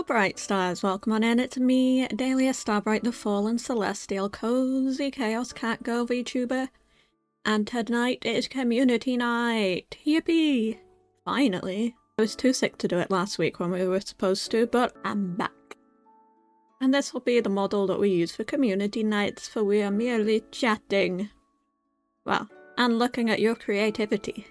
Starbright stars, welcome on in. It's me, Dahlia Starbright, the Fallen Celestial Cozy Chaos Catgirl VTuber. And tonight is community night! Yippee! Finally. I was too sick to do it last week when we were supposed to, but I'm back. And this will be the model that we use for community nights, for we are merely chatting. Well, and looking at your creativity.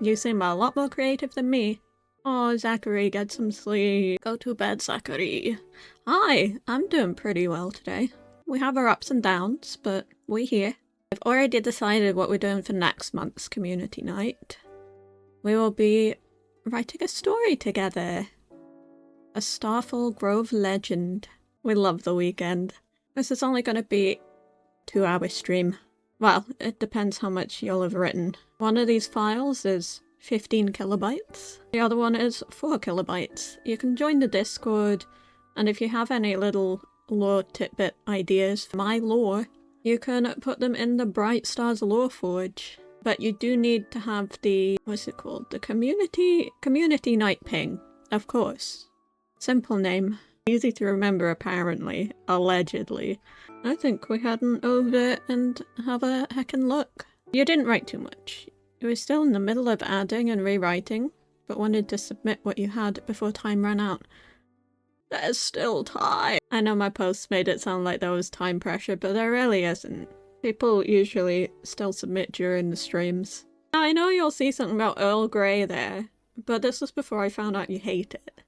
You seem a lot more creative than me. Oh, Zachary, get some sleep. Go to bed, Zachary. Hi, I'm doing pretty well today. We have our ups and downs, but we're here. I've already decided what we're doing for next month's community night. We will be writing a story together. A Starfall Grove legend. We love the weekend. This is only going to be a 2-hour stream. Well, it depends how much you'll have written. One of these files is 15 kilobytes. The other one is 4 kilobytes. You can join the Discord, and if you have any little lore tidbit ideas for my lore, you can put them in the Bright Stars Lore Forge. But you do need to have the, what's it called? The community night ping, of course. Simple name. Easy to remember apparently. Allegedly. I think we hadn't over and have a heckin' look. You didn't write too much. You were still in the middle of adding and rewriting, but wanted to submit what you had before time ran out. There's still time. I know my posts made it sound like there was time pressure, but there really isn't. People usually still submit during the streams. Now, I know you'll see something about Earl Grey there, but this was before I found out you hate it.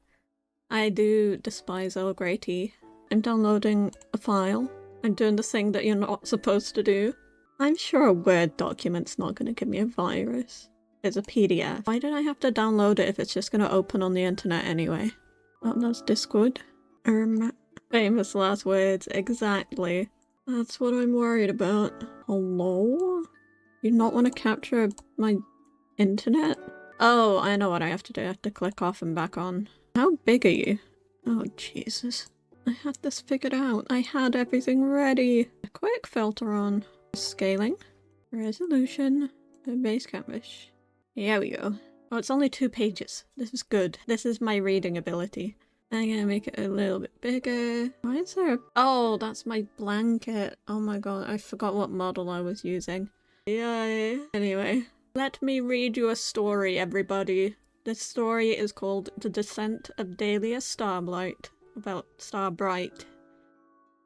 I do despise Earl Grey tea. I'm downloading a file. I'm doing the thing that you're not supposed to do. I'm sure a Word document's not going to give me a virus. It's a PDF. Why did I have to download it if it's just going to open on the internet anyway? Oh, that's Discord. Famous last words, exactly. That's what I'm worried about. Hello? You not want to capture my internet? Oh, I know what I have to do. I have to click off and back on. How big are you? Oh, Jesus. I had this figured out. I had everything ready. A quick filter on. Scaling. Resolution. Base canvas. Here we go. Oh, it's only 2 pages. This is good. This is my reading ability. I'm gonna make it a little bit bigger. Why is there a... Oh, that's my blanket. Oh my god, I forgot what model I was using. Yay. Anyway, let me read you a story, everybody. This story is called The Descent of Dahlia Starbright, about Starbright.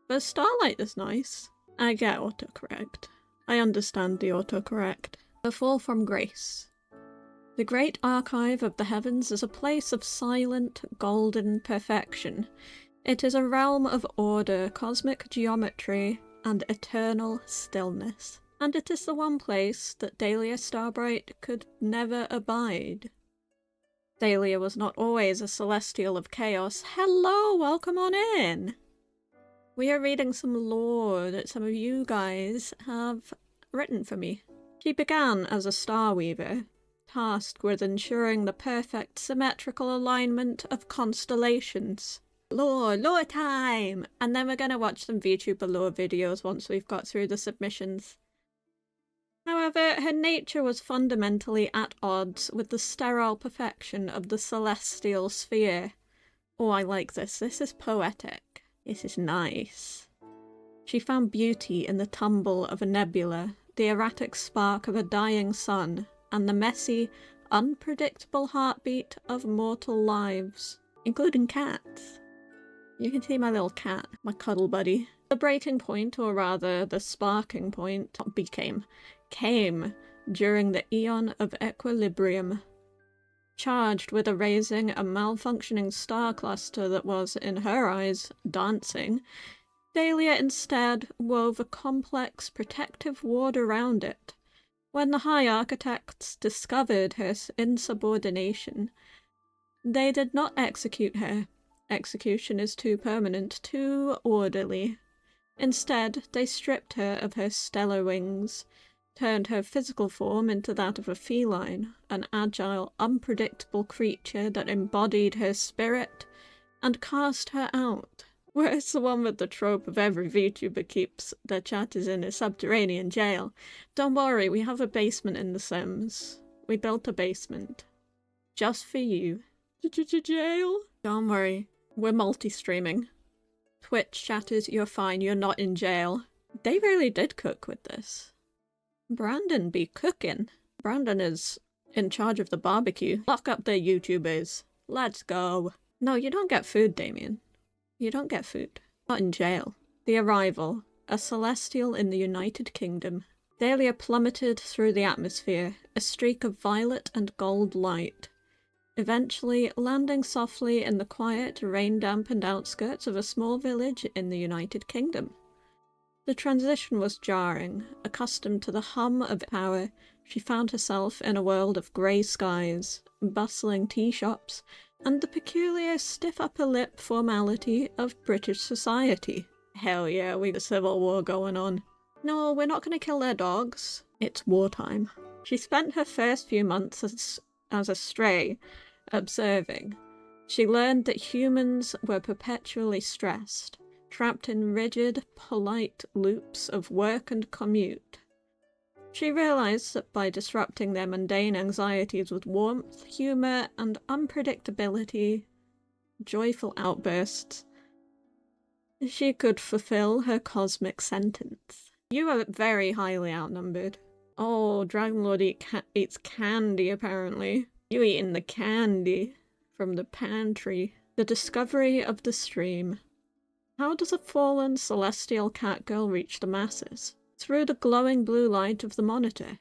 But Starlight is nice. I get autocorrect. I understand the autocorrect. The Fall from Grace. The great archive of the heavens is a place of silent, golden perfection. It is a realm of order, cosmic geometry, and eternal stillness. And it is the one place that Dahlia Starbright could never abide. Dahlia was not always a celestial of chaos. Hello, welcome on in! We are reading some lore that some of you guys have written for me. She began as a star weaver, tasked with ensuring the perfect symmetrical alignment of constellations. Lore time! And then we're gonna watch some VTuber lore videos once we've got through the submissions. However, her nature was fundamentally at odds with the sterile perfection of the celestial sphere. Oh, I like this. This is poetic. This is nice. She found beauty in the tumble of a nebula, the erratic spark of a dying sun, and the messy, unpredictable heartbeat of mortal lives, including cats. You can see my little cat, my cuddle buddy. The breaking point, or rather the sparking point, came during the Eon of Equilibrium. Charged with erasing a malfunctioning star cluster that was, in her eyes, dancing, Dahlia instead wove a complex protective ward around it. When the High Architects discovered her insubordination, they did not execute her. Execution is too permanent, too orderly. Instead, they stripped her of her stellar wings, turned her physical form into that of a feline, an agile, unpredictable creature that embodied her spirit, and cast her out. Where's the one with the trope of every VTuber keeps their chatters in a subterranean jail? Don't worry, we have a basement in The Sims. We built a basement. Just for you. Jail? Don't worry. We're multi-streaming. Twitch chatters, you're fine, you're not in jail. They really did cook with this. Brandon be cooking. Brandon is in charge of the barbecue. Lock up the YouTubers. Let's go. No, you don't get food, Damien. You don't get food. Not in jail. The Arrival. A celestial in the United Kingdom. Dahlia plummeted through the atmosphere, a streak of violet and gold light, eventually landing softly in the quiet, rain-dampened outskirts of a small village in the United Kingdom. The transition was jarring. Accustomed to the hum of power, she found herself in a world of grey skies, bustling tea shops, and the peculiar stiff upper lip formality of British society. Hell yeah, we got a civil war going on. No, we're not going to kill their dogs. It's wartime. She spent her first few months as a stray, observing. She learned that humans were perpetually stressed, trapped in rigid, polite loops of work and commute. She realized that by disrupting their mundane anxieties with warmth, humor, and unpredictability, joyful outbursts, she could fulfill her cosmic sentence. You are very highly outnumbered. Oh, Dragonlord eats candy, apparently. You eating the candy from the pantry. The discovery of the stream. How does a fallen celestial catgirl reach the masses? Through the glowing blue light of the monitor.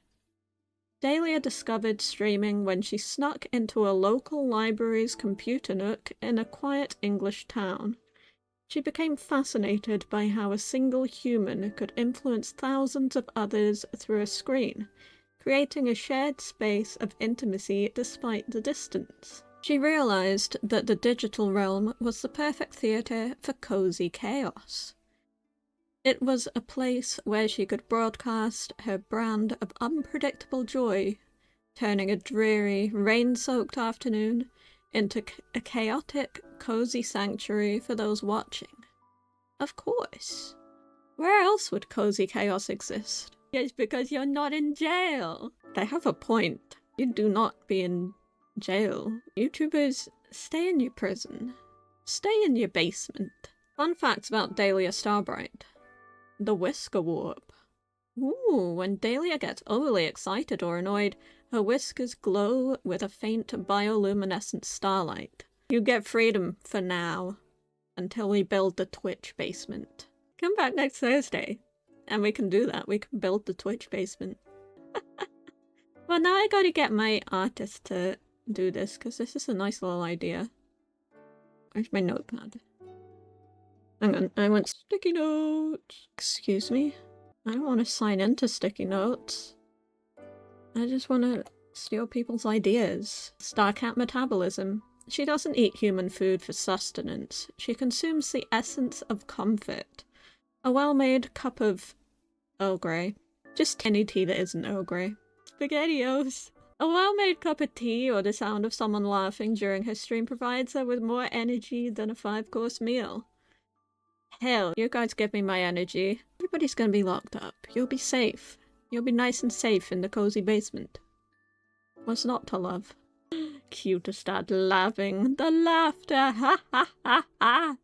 Dahlia discovered streaming when she snuck into a local library's computer nook in a quiet English town. She became fascinated by how a single human could influence thousands of others through a screen, creating a shared space of intimacy despite the distance. She realized that the digital realm was the perfect theater for cozy chaos. It was a place where she could broadcast her brand of unpredictable joy, turning a dreary, rain-soaked afternoon into a chaotic, cozy sanctuary for those watching. Of course. Where else would cozy chaos exist? It's because you're not in jail. They have a point. You do not be in jail. YouTubers, stay in your prison. Stay in your basement. Fun facts about Dahlia Starbright. The whisker warp. Ooh, when Dahlia gets overly excited or annoyed, her whiskers glow with a faint bioluminescent starlight. You get freedom for now, until we build the Twitch basement. Come back next Thursday, and we can do that. We can build the Twitch basement. Well, now I gotta get my artist to do this, because this is a nice little idea. Where's my notepad? Hang on, I want sticky notes. Excuse me? I don't want to sign into sticky notes. I just want to steal people's ideas. Starcat metabolism. She doesn't eat human food for sustenance. She consumes the essence of comfort. A well-made cup of Earl Grey. Just any tea that isn't Earl Grey. SpaghettiOs. A well-made cup of tea or the sound of someone laughing during her stream provides her with more energy than a 5-course meal. Hell, you guys give me my energy. Everybody's gonna be locked up. You'll be safe. You'll be nice and safe in the cozy basement. What's not to love? Cue to start laughing. The laughter! Ha ha ha ha!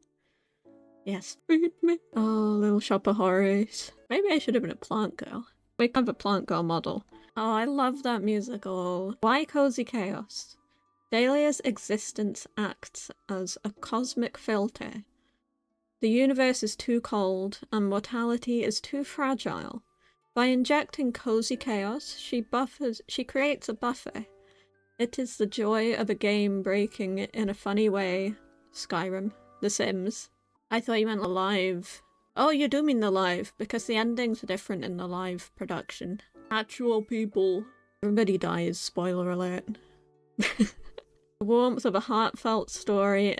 Yes, feed me. Oh, Little Shop of Horrors. Maybe I should have been a plant girl. We have a plant girl model. Oh, I love that musical. Why cozy chaos? Dahlia's existence acts as a cosmic filter. The universe is too cold, and mortality is too fragile. By injecting cozy chaos, she creates a buffer. It is the joy of a game breaking in a funny way. Skyrim. The Sims. I thought you meant the live. Oh, you do mean the live, because the endings are different in the live production. Actual people. Everybody dies, spoiler alert. The warmth of a heartfelt story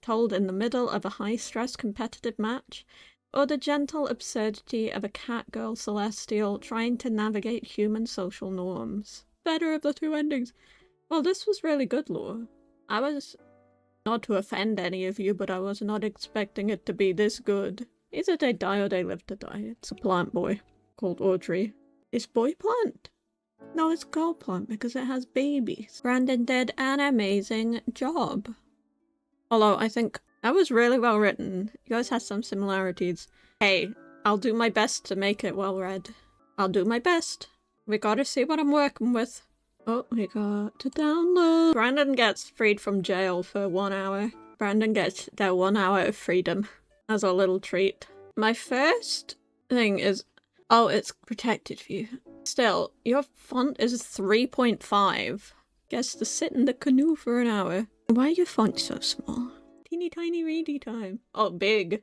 told in the middle of a high-stress competitive match, or the gentle absurdity of a catgirl celestial trying to navigate human social norms. Better of the two endings. Well, this was really good, lore. I was, not to offend any of you, but I was not expecting it to be this good. Either they die or they live to die. It's a plant boy called Audrey. Is boy plant? No, it's girl plant because it has babies. Brandon did an amazing job. Although I think That was really well written. You guys had some similarities. Hey, I'll do my best to make it well read. I'll do my best. We gotta see what I'm working with. Oh, we got to download. Brandon gets freed from jail for 1 hour. Brandon gets their 1 hour of freedom as a little treat. My first thing is, oh, it's protected view. Still, your font is 3.5. Gets to sit in the canoe for an hour. Why are your fonts so small? Teeny tiny ready time. Oh, big.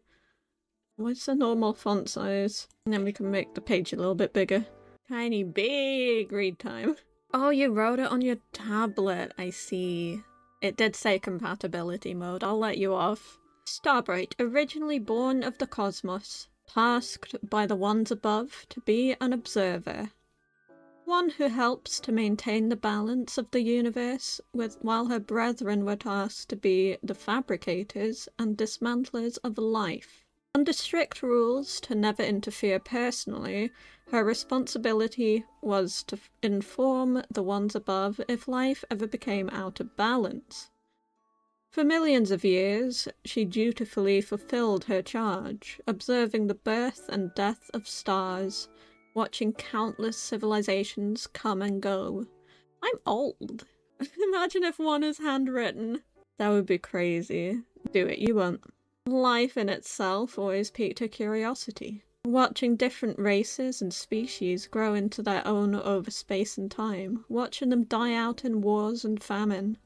What's the normal font size? And then we can make the page a little bit bigger. Tiny big read time. Oh, you wrote it on your tablet, I see. It did say compatibility mode, I'll let you off. Starbright, originally born of the cosmos, tasked by the ones above to be an observer. One who helps to maintain the balance of the universe, while her brethren were tasked to be the fabricators and dismantlers of life. Under strict rules to never interfere personally, her responsibility was to inform the ones above if life ever became out of balance. For millions of years, she dutifully fulfilled her charge, observing the birth and death of stars, watching countless civilizations come and go. I'm old. Imagine if one is handwritten. That would be crazy. Do it, you won't. Life in itself always piqued her curiosity. Watching different races and species grow into their own over space and time, watching them die out in wars and famine,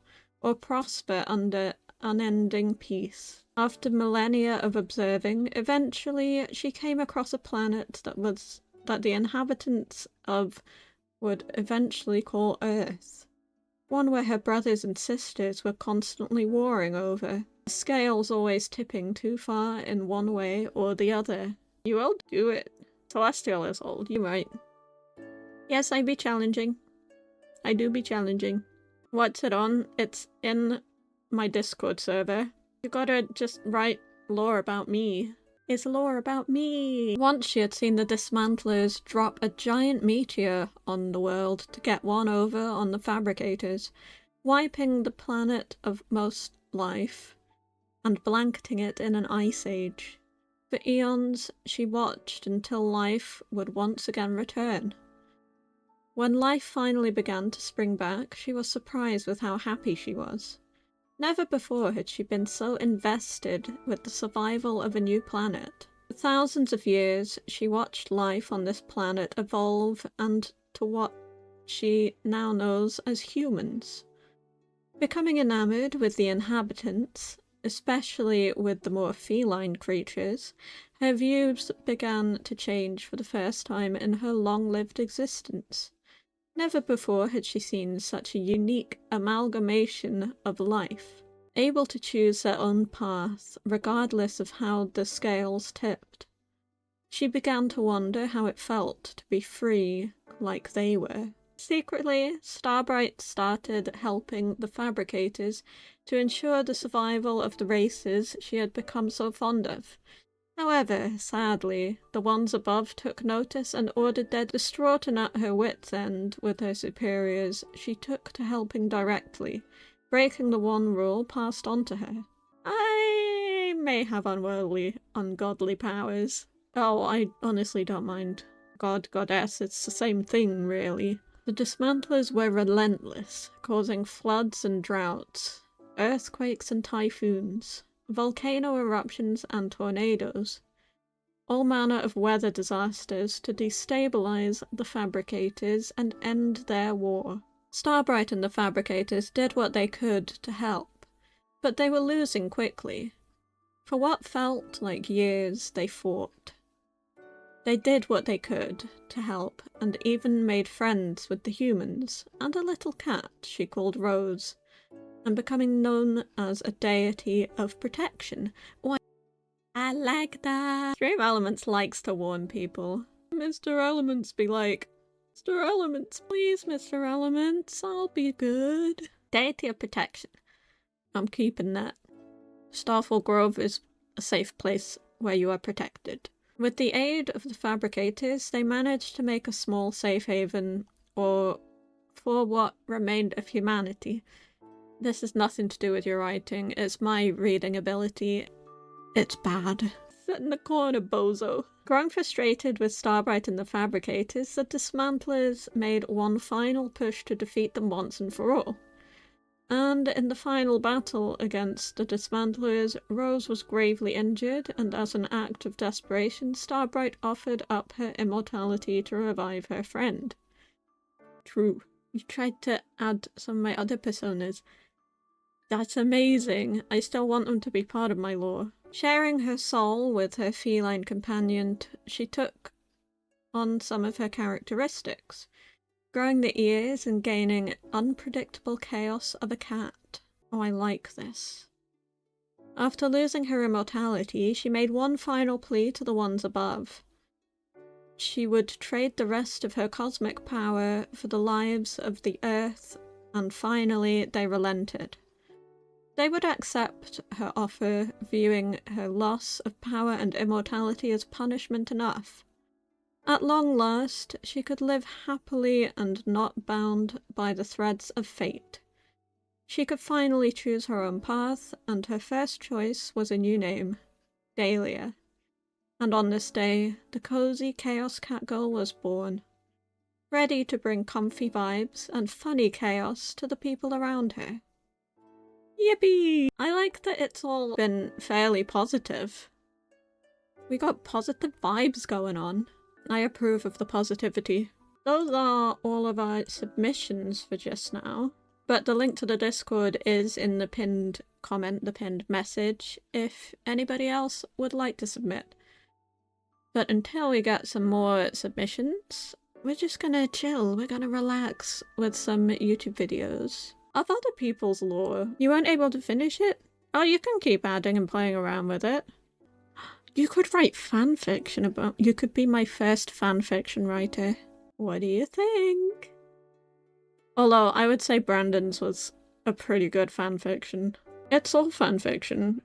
or prosper under unending peace. After millennia of observing, eventually she came across a planet that the inhabitants of would eventually call Earth. One where her brothers and sisters were constantly warring over. The scales always tipping too far in one way or the other. You will do it. Celestial is old, you're right. Yes, I be challenging. I do be challenging. What's it on? It's in my Discord server. You gotta just write lore about me. It's lore about me. Once she had seen the dismantlers drop a giant meteor on the world to get one over on the fabricators, wiping the planet of most life and blanketing it in an ice age. For eons, she watched until life would once again return. When life finally began to spring back, she was surprised with how happy she was. Never before had she been so invested with the survival of a new planet. For thousands of years, she watched life on this planet evolve and to what she now knows as humans. Becoming enamored with the inhabitants, especially with the more feline creatures, her views began to change for the first time in her long-lived existence. Never before had she seen such a unique amalgamation of life, able to choose their own path, regardless of how the scales tipped. She began to wonder how it felt to be free like they were. Secretly, Starbright started helping the fabricators to ensure the survival of the races she had become so fond of. However, sadly, the ones above took notice and ordered their distraught and at her wit's end with her superiors, she took to helping directly, breaking the one rule passed on to her. I may have ungodly powers. Oh, I honestly don't mind. God, goddess, it's the same thing, really. The dismantlers were relentless, causing floods and droughts, earthquakes and typhoons, volcano eruptions and tornadoes, all manner of weather disasters to destabilize the fabricators and end their war. Starbright and the fabricators did what they could to help, but they were losing quickly. For what felt like years, they fought. They did what they could to help, and even made friends with the humans, and a little cat she called Rose, and becoming known as a deity of protection. Why, I like that! Stream Elements likes to warn people. Mr. Elements be like, Mr. Elements, please, Mr. Elements, I'll be good. Deity of protection. I'm keeping that. Starfall Grove is a safe place where you are protected. With the aid of the fabricators, they managed to make a small safe haven, or for what remained of humanity. This has nothing to do with your writing, it's my reading ability. It's bad. Sit in the corner, bozo. Growing frustrated with Starbright and the Fabricators, the Dismantlers made one final push to defeat them once and for all. And in the final battle against the Dismantlers, Rose was gravely injured, and as an act of desperation, Starbright offered up her immortality to revive her friend. True. You tried to add some of my other personas. That's amazing. I still want them to be part of my lore. Sharing her soul with her feline companion, she took on some of her characteristics, growing the ears and gaining unpredictable chaos of a cat. Oh, I like this. After losing her immortality, she made one final plea to the ones above. She would trade the rest of her cosmic power for the lives of the Earth, and finally they relented. They would accept her offer, viewing her loss of power and immortality as punishment enough. At long last, she could live happily and not bound by the threads of fate. She could finally choose her own path, and her first choice was a new name, Dahlia. And on this day, the cozy Chaos Catgirl was born, ready to bring comfy vibes and funny chaos to the people around her. Yippee! I like that it's all been fairly positive. We got positive vibes going on. I approve of the positivity. Those are all of our submissions for just now. But the link to the Discord is in the pinned comment, the pinned message, if anybody else would like to submit. But until we get some more submissions, we're just gonna chill, we're gonna relax with some YouTube videos of other people's lore. You weren't able to finish it? Oh, you can keep adding and playing around with it. You could write fanfiction about- you could be my first fanfiction writer. What do you think? Although, I would say Brandon's was a pretty good fanfiction. It's all fanfiction.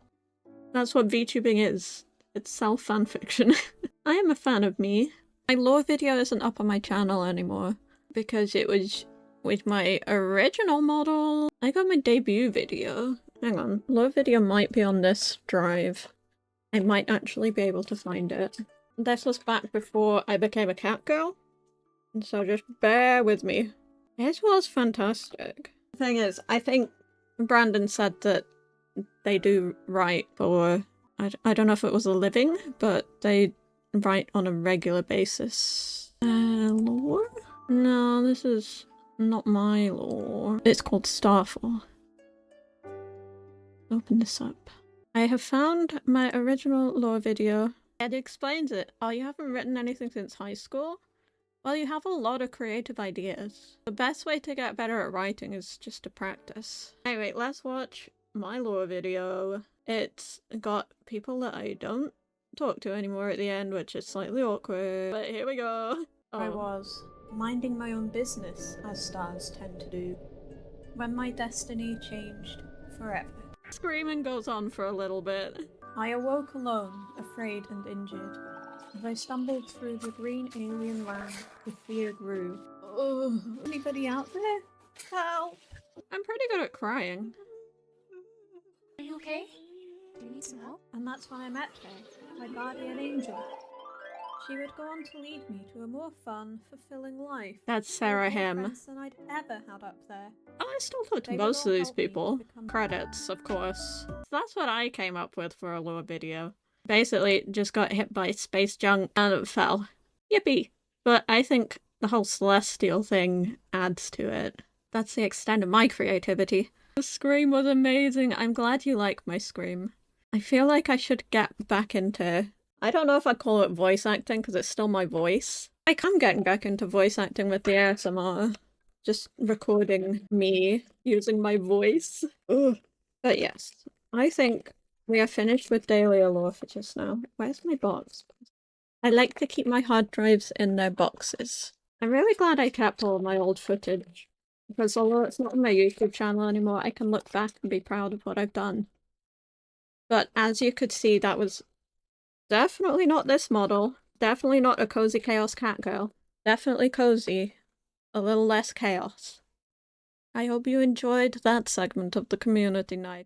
That's what VTubing is. It's self-fanfiction. I am a fan of me. My lore video isn't up on my channel anymore, because it was with my original model. I got my debut video. Hang on, lore video might be on this drive. I might actually be able to find it. This was back before I became a Catgirl, so just bear with me. It was fantastic. The thing is, I think Brandon said that they do write for, I don't know if it was a living, but they write on a regular basis. Lore? No, this is not my lore. It's called Starfall. Open this up. I have found my original lore video. It explains it. Oh, you haven't written anything since high school? Well, you have a lot of creative ideas. The best way to get better at writing is just to practice. Anyway, let's watch my lore video. It's got people that I don't talk to anymore at the end, which is slightly awkward. But here we go. Oh. I was minding my own business, as stars tend to do, when my destiny changed forever. Screaming goes on for a little bit. I awoke alone, afraid and injured. As I stumbled through the green alien land, the fear grew. Oh, anybody out there? Help! I'm pretty good at crying. Are you okay? Do you need some help? And that's when I met her, my guardian angel. She would go on to lead me to a more fun, fulfilling life. That's Sarah Him. Than I'd ever had up there. Oh, I still talk to most of these people. Credits, of course. So that's what I came up with for a lore video. Basically, just got hit by space junk and it fell. Yippee! But I think the whole celestial thing adds to it. That's the extent of my creativity. The scream was amazing. I'm glad you like my scream. I feel like I should get back into... I don't know if I'd call it voice acting because it's still my voice. I am getting back into voice acting with the ASMR. Just recording me using my voice. Ugh. But yes, I think we are finished with Dahlia lore for just now. Where's my box? I like to keep my hard drives in their boxes. I'm really glad I kept all my old footage, because although it's not on my YouTube channel anymore, I can look back and be proud of what I've done. But as you could see, that was definitely not this model. Definitely not a cozy chaos Catgirl. Definitely cozy. A little less chaos. I hope you enjoyed that segment of the community night.